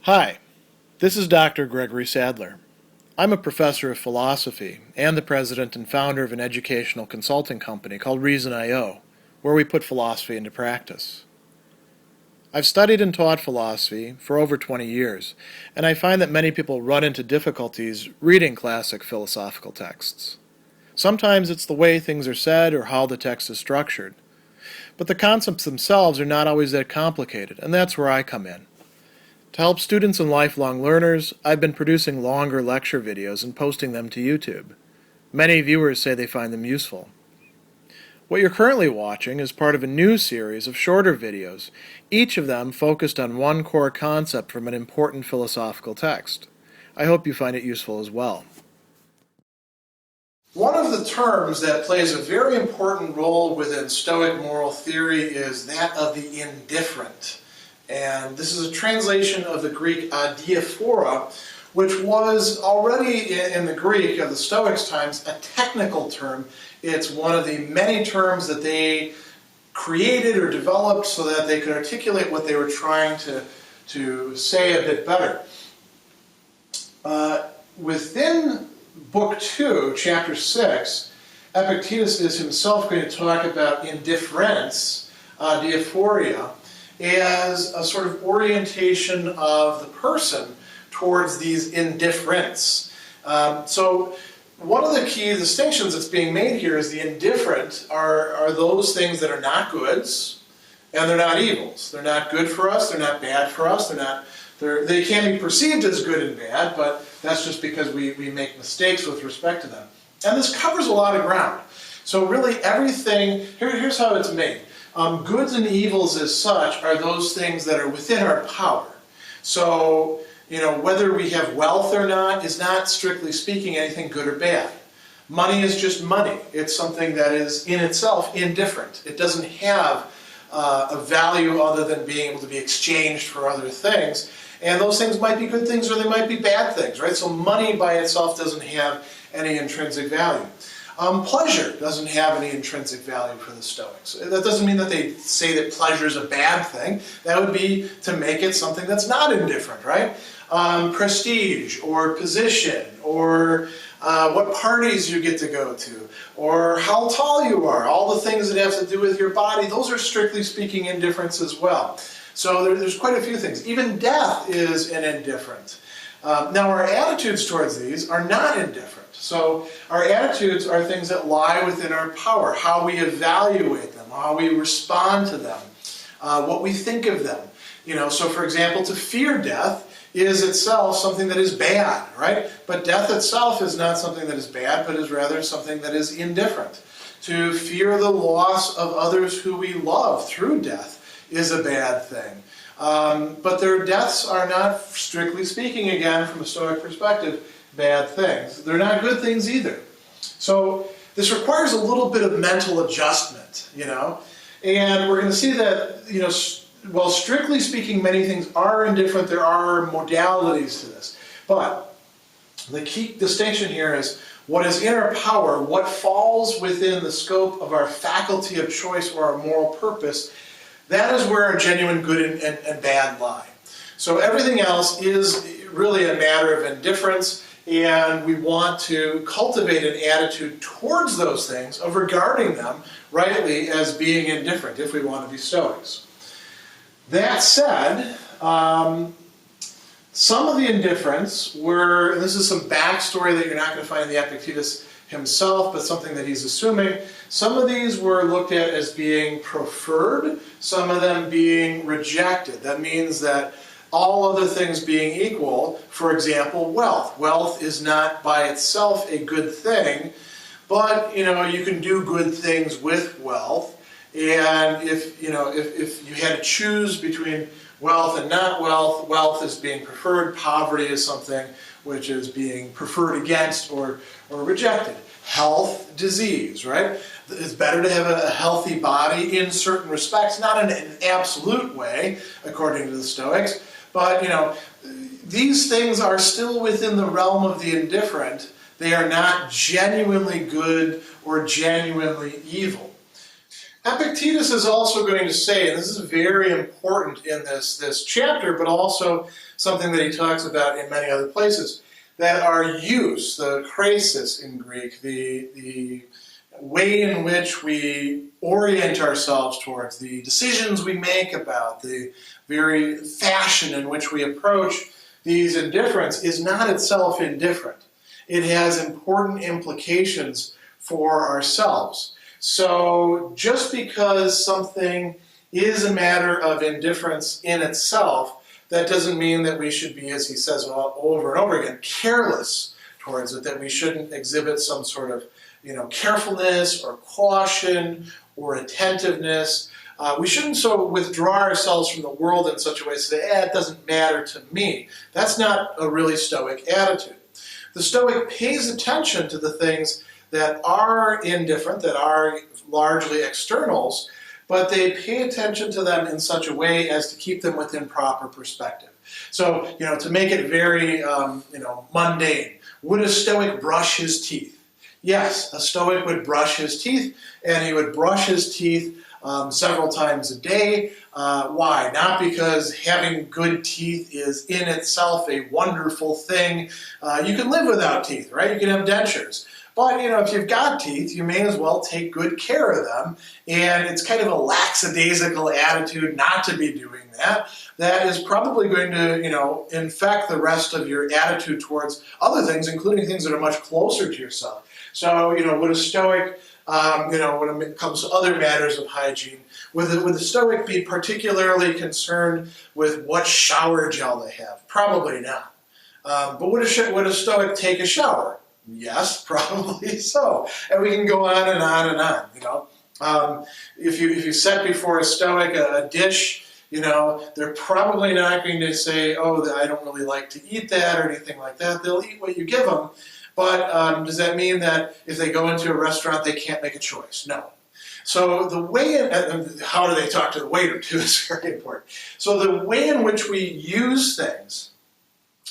Hi, this is Dr. Gregory Sadler. I'm a professor of philosophy and the president and founder of an educational consulting company called Reason.io, where we put philosophy into practice. I've studied and taught philosophy for over 20 years, and I find that many people run into difficulties reading classic philosophical texts. Sometimes it's the way things are said or how the text is structured. But the concepts themselves are not always that complicated, and that's where I come in. To help students and lifelong learners, I've been producing longer lecture videos and posting them to YouTube. Many viewers say they find them useful. What you're currently watching is part of a new series of shorter videos, each of them focused on one core concept from an important philosophical text. I hope you find it useful as well. One of the terms that plays a very important role within Stoic moral theory is that of the indifferent. And this is a translation of the Greek adiaphora, which was already in the Greek of the Stoics' times a technical term. It's one of the many terms that they created or developed so that they could articulate what they were trying to say a bit better. Within Book 2, Chapter 6, Epictetus is himself going to talk about indifference, adiaphoria, as a sort of orientation of the person towards these indifferents. So one of the key distinctions that's being made here is the indifferent are those things that are not goods and they're not evils. They're not good for us, they're not bad for us, they can be perceived as good and bad, but that's just because we make mistakes with respect to them. And this covers a lot of ground. So really everything, here's how it's made. Goods and evils as such are those things that are within our power. So, whether we have wealth or not is not, strictly speaking, anything good or bad. Money is just money. It's something that is in itself indifferent. It doesn't have a value other than being able to be exchanged for other things. And those things might be good things or they might be bad things, right? So money by itself doesn't have any intrinsic value. Pleasure doesn't have any intrinsic value for the Stoics. That doesn't mean that they say that pleasure is a bad thing. That would be to make it something that's not indifferent, right? Prestige or position or what parties you get to go to or how tall you are, all the things that have to do with your body, those are strictly speaking indifference as well. So there's quite a few things. Even death is an indifferent. Now our attitudes towards these are not indifferent. So our attitudes are things that lie within our power, how we evaluate them, how we respond to them, what we think of them. So for example, to fear death is itself something that is bad, right? But death itself is not something that is bad, but is rather something that is indifferent. To fear the loss of others who we love through death is a bad thing. But their deaths are not, strictly speaking, again, from a Stoic perspective, bad things. They're not good things either. So this requires a little bit of mental adjustment, And we're going to see that, while strictly speaking, many things are indifferent, there are modalities to this. But the key distinction here is what is in our power, what falls within the scope of our faculty of choice or our moral purpose, that is where our genuine good and bad lie. So everything else is really a matter of indifference, and we want to cultivate an attitude towards those things of regarding them rightly as being indifferent if we want to be Stoics. That said, some of the indifference were, and this is some backstory that you're not going to find in the Epictetus himself, but something that he's assuming. Some of these were looked at as being preferred, some of them being rejected. That means that all other things being equal, for example, wealth. Wealth is not by itself a good thing, but you can do good things with wealth. And if you had to choose between wealth and not wealth, wealth is being preferred, poverty is something which is being preferred against or rejected. Health, disease, right? It's better to have a healthy body in certain respects, not in an absolute way, according to the Stoics, but these things are still within the realm of the indifferent. They are not genuinely good or genuinely evil. Epictetus is also going to say, and this is very important in this chapter, but also something that he talks about in many other places, that our use, the krisis in Greek, the way in which we orient ourselves towards, the decisions we make about, the very fashion in which we approach these indifference is not itself indifferent. It has important implications for ourselves. So just because something is a matter of indifference in itself, that doesn't mean that we should be, as he says over and over again, careless towards it, that we shouldn't exhibit some sort of carefulness or caution or attentiveness. We shouldn't so withdraw ourselves from the world in such a way as to say, it doesn't matter to me. That's not a really Stoic attitude. The Stoic pays attention to the things that are indifferent, that are largely externals, but they pay attention to them in such a way as to keep them within proper perspective. So, to make it very, mundane, would a Stoic brush his teeth? Yes, a Stoic would brush his teeth, and he would brush his teeth several times a day. Why? Not because having good teeth is in itself a wonderful thing. You can live without teeth, right? You can have dentures. But, if you've got teeth, you may as well take good care of them. And it's kind of a lackadaisical attitude not to be doing that. That is probably going to, infect the rest of your attitude towards other things, including things that are much closer to yourself. So, would a Stoic, when it comes to other matters of hygiene, would the Stoic be particularly concerned with what shower gel they have? Probably not. But would a Stoic take a shower? Yes, probably so. And we can go on and on and on, If you set before a Stoic a dish, they're probably not going to say, I don't really like to eat that or anything like that. They'll eat what you give them. But does that mean that if they go into a restaurant, they can't make a choice? No. So the way, how do they talk to the waiter too is very important. So the way in which we use things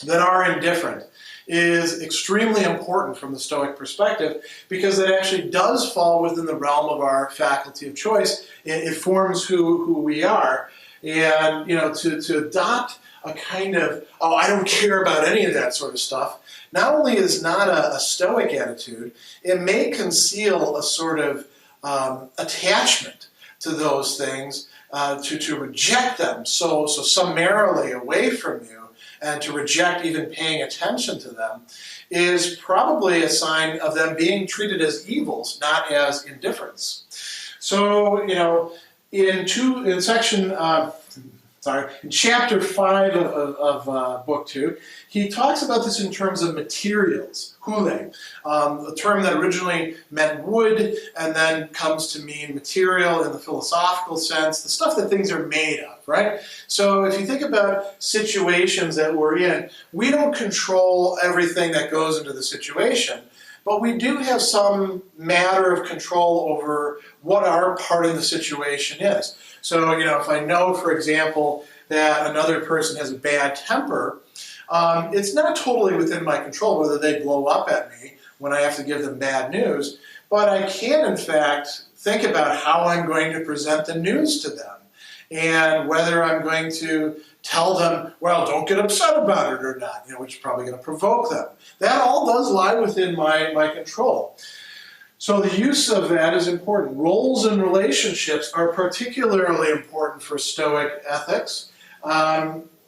that are indifferent is extremely important from the Stoic perspective because it actually does fall within the realm of our faculty of choice. It forms who we are. And, to adopt a kind of, I don't care about any of that sort of stuff, not only is not a Stoic attitude, it may conceal a sort of attachment to those things, to reject them so summarily away from you, and to reject even paying attention to them, is probably a sign of them being treated as evils, not as indifference. So, in chapter 5 of Book 2, he talks about this in terms of materials, hule, a term that originally meant wood and then comes to mean material in the philosophical sense, the stuff that things are made of, right? So if you think about situations that we're in, we don't control everything that goes into the situation, but we do have some matter of control over what our part in the situation is. So, if I know, for example, that another person has a bad temper, it's not totally within my control whether they blow up at me when I have to give them bad news, but I can, in fact, think about how I'm going to present the news to them and whether I'm going to tell them, well, don't get upset about it or not, which is probably going to provoke them. That all does lie within my control. So the use of that is important. Roles and relationships are particularly important for Stoic ethics.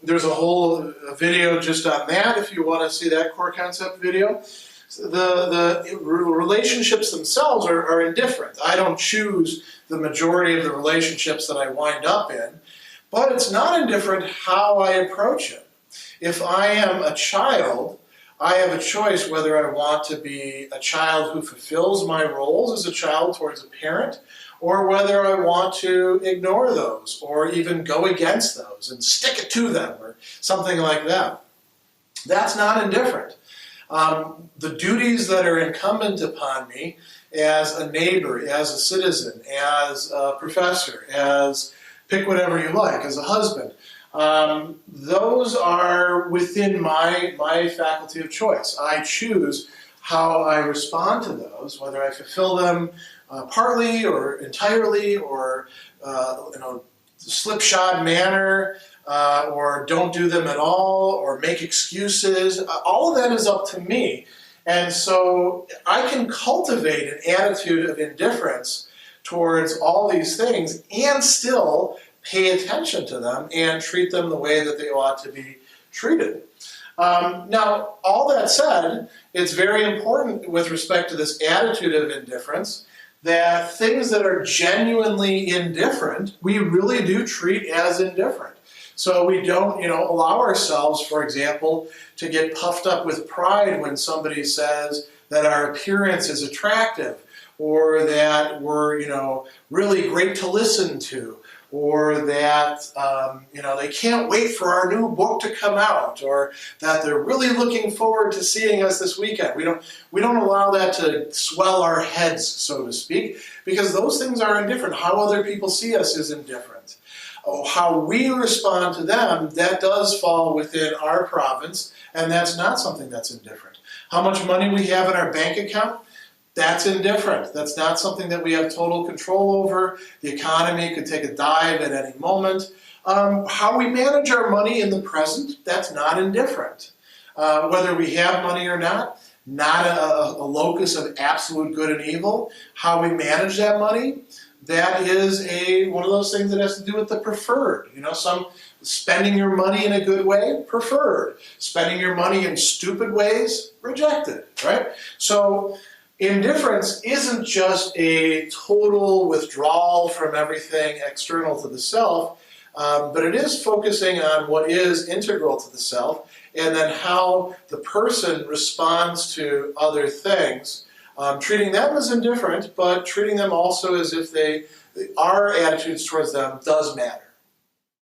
There's a whole video just on that if you want to see that core concept video. The relationships themselves are indifferent. I don't choose the majority of the relationships that I wind up in, but it's not indifferent how I approach it. If I am a child, I have a choice whether I want to be a child who fulfills my roles as a child towards a parent, or whether I want to ignore those, or even go against those and stick it to them, or something like that. That's not indifferent. The duties that are incumbent upon me as a neighbor, as a citizen, as a professor, as pick whatever you like, as a husband, those are within my faculty of choice. I choose how I respond to those, whether I fulfill them partly or entirely or in a slipshod manner. or don't do them at all, or make excuses. All of that is up to me. And so I can cultivate an attitude of indifference towards all these things and still pay attention to them and treat them the way that they ought to be treated. Now, all that said, it's very important with respect to this attitude of indifference that things that are genuinely indifferent, we really do treat as indifferent. So we don't, allow ourselves, for example, to get puffed up with pride when somebody says that our appearance is attractive, or that we're, really great to listen to, or that, they can't wait for our new book to come out, or that they're really looking forward to seeing us this weekend. We don't allow that to swell our heads, so to speak, because those things are indifferent. How other people see us is indifferent. How we respond to them, that does fall within our province, and that's not something that's indifferent. How much money we have in our bank account, that's indifferent. That's not something that we have total control over. The economy could take a dive at any moment. How we manage our money in the present, that's not indifferent. Whether we have money or not a locus of absolute good and evil. How we manage that money, that is one of those things that has to do with the preferred. Some spending your money in a good way, preferred. Spending your money in stupid ways, rejected, right? So indifference isn't just a total withdrawal from everything external to the self, but it is focusing on what is integral to the self, and then how the person responds to other things. Treating them as indifferent, but treating them also as if our attitudes towards them does matter.